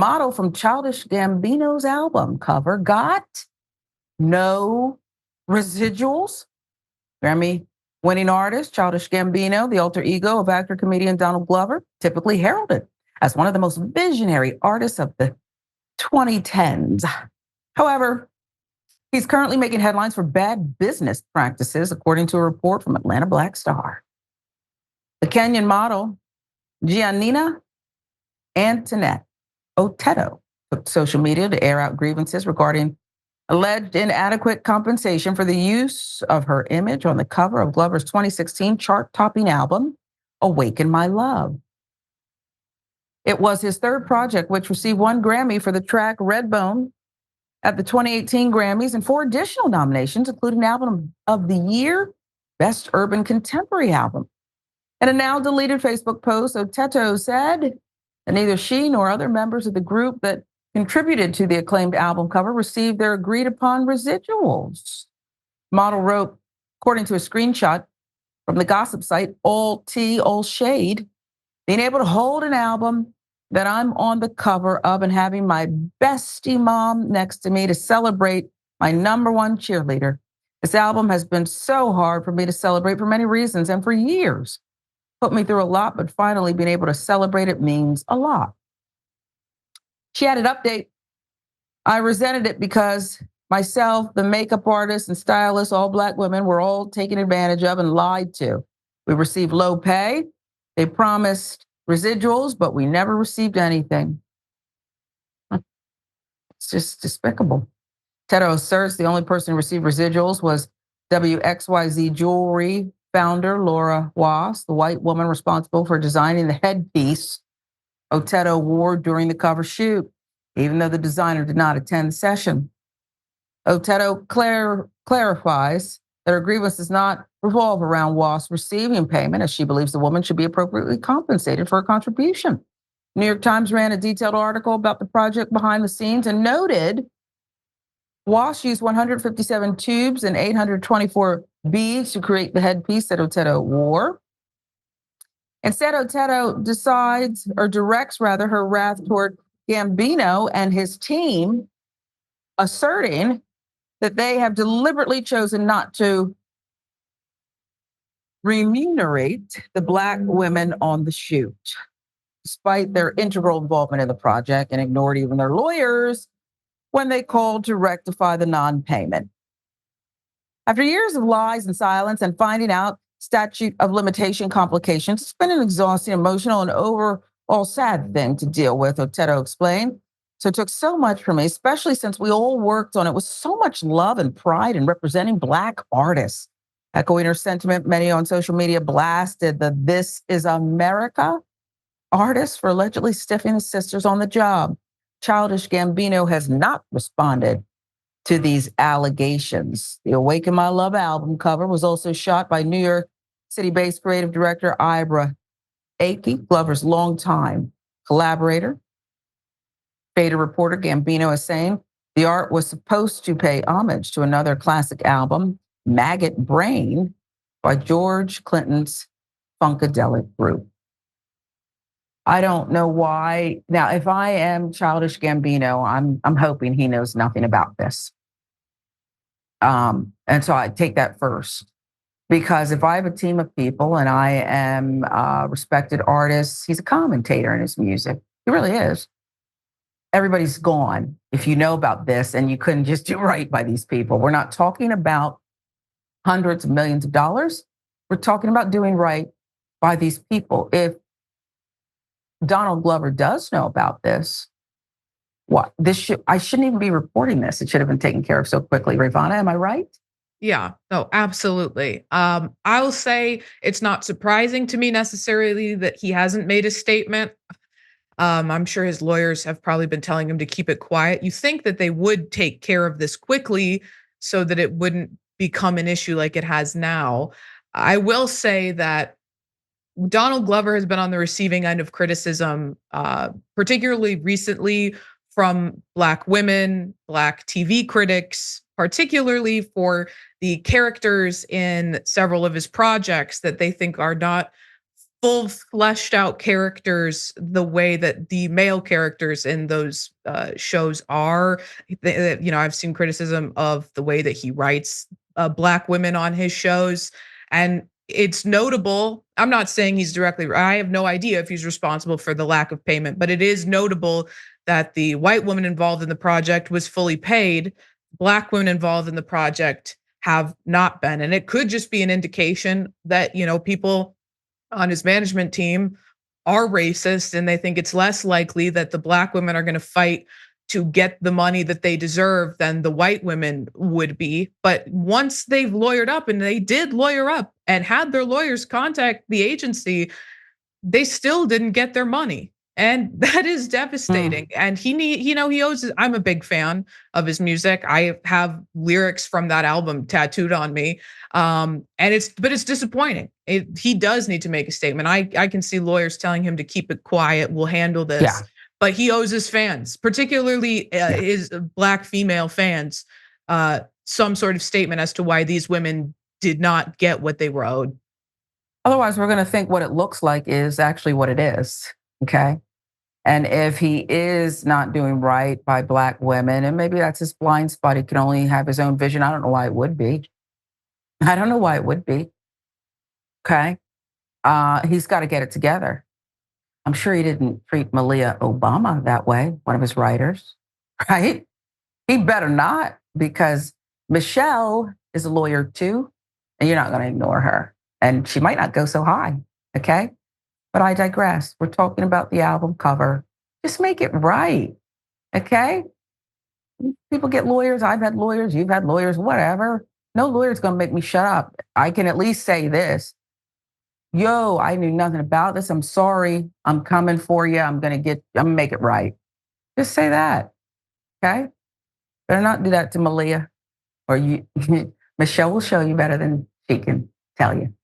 model from Childish Gambino's album cover got no residuals. Grammy-winning artist Childish Gambino, the alter ego of actor-comedian Donald Glover, typically heralded as one of the most visionary artists of the 2010s. However, he's currently making headlines for bad business practices, according to a report from Atlanta Black Star. The Kenyan model, Giannina Antonette Oteto, took to social media to air out grievances regarding alleged inadequate compensation for the use of her image on the cover of Glover's 2016 chart-topping album, Awaken My Love. It was his third project, which received 1 Grammy for the track Redbone at the 2018 Grammys and 4 additional nominations, including Album of the Year, Best Urban Contemporary Album. In a now deleted Facebook post, Oteto said that neither she nor other members of the group that contributed to the acclaimed album cover received their agreed upon residuals. Model wrote, according to a screenshot from the gossip site All Tea, All Shade, being able to hold an album that I'm on the cover of and having my bestie mom next to me to celebrate my #1 cheerleader. This album has been so hard for me to celebrate for many reasons and for years. Put me through a lot, but finally being able to celebrate it means a lot. She added, update, I resented it because myself, the makeup artist and stylist, all Black women, were all taken advantage of and lied to. We received low pay. They promised residuals, but we never received anything. It's just despicable. Oteto asserts the only person who received residuals was WXYZ Jewelry founder Laura Was, the white woman responsible for designing the headpiece Oteto wore during the cover shoot, even though the designer did not attend the session. Oteto clarifies that her grievance does not revolve around Was receiving payment, as she believes the woman should be appropriately compensated for her contribution. New York Times ran a detailed article about the project behind the scenes and noted Was used 157 tubes and 824 beads to create the headpiece that Oteto wore. Instead, Oteto directs her wrath toward Gambino and his team, asserting that they have deliberately chosen not to remunerate the Black women on the shoot, despite their integral involvement in the project, and ignored even their lawyers when they called to rectify the non-payment. After years of lies and silence and finding out statute of limitation complications, it's been an exhausting, emotional, and overall sad thing to deal with, Oteto explained. So it took so much from me, especially since we all worked on it with so much love and pride in representing Black artists. Echoing her sentiment, many on social media blasted the This Is America artists for allegedly stiffing the sisters on the job. Childish Gambino has not responded to these allegations. The Awaken My Love album cover was also shot by New York City-based creative director Ibra Aki, Glover's longtime collaborator. Beta reporter Gambino is saying the art was supposed to pay homage to another classic album, Maggot Brain, by George Clinton's Funkadelic group. I don't know why. Now, if I am Childish Gambino, I'm hoping he knows nothing about this. And so I take that first. Because if I have a team of people and I am a respected artist, he's a commentator in his music. He really is. Everybody's gone if you know about this and you couldn't just do right by these people. We're not talking about hundreds of millions of dollars. We're talking about doing right by these people. If Donald Glover does know about this, I shouldn't even be reporting this. It should have been taken care of so quickly. Rayyvana, am I right? Yeah, no, absolutely. I'll say it's not surprising to me necessarily that he hasn't made a statement. I'm sure his lawyers have probably been telling him to keep it quiet. You think that they would take care of this quickly so that it wouldn't become an issue like it has now. I will say that Donald Glover has been on the receiving end of criticism, particularly recently from Black women, Black TV critics, particularly for the characters in several of his projects that they think are not full fleshed out characters the way that the male characters in those shows are. I've seen criticism of the way that he writes Black women on his shows, and it's notable. I'm not saying he's directly. I have no idea if he's responsible for the lack of payment, but it is notable that the white woman involved in the project was fully paid. Black women involved in the project have not been, and it could just be an indication that people on his management team are racist, and they think it's less likely that the Black women are going to fight to get the money that they deserve than the white women would be. But once they've lawyered up, and they did lawyer up and had their lawyers contact the agency, they still didn't get their money. And that is devastating. And he owes. I'm a big fan of his music. I have lyrics from that album tattooed on me. And it's disappointing. He does need to make a statement. I can see lawyers telling him to keep it quiet. We'll handle this. Yeah. But he owes his fans, particularly his Black female fans, some sort of statement as to why these women did not get what they were owed. Otherwise, we're going to think what it looks like is actually what it is. Okay. And if he is not doing right by Black women, and maybe that's his blind spot, he can only have his own vision. I don't know why it would be. I don't know why it would be. Okay. He's got to get it together. I'm sure he didn't treat Malia Obama that way, one of his writers, right? He better not, because Michelle is a lawyer too, and you're not going to ignore her. And she might not go so high. Okay. But I digress. We're talking about the album cover. Just make it right. Okay. People get lawyers. I've had lawyers. You've had lawyers, whatever. No lawyer's going to make me shut up. I can at least say this. Yo, I knew nothing about this. I'm sorry. I'm coming for you. I'm going to make it right. Just say that. Okay. Better not do that to Malia, or you. Michelle will show you better than she can tell you.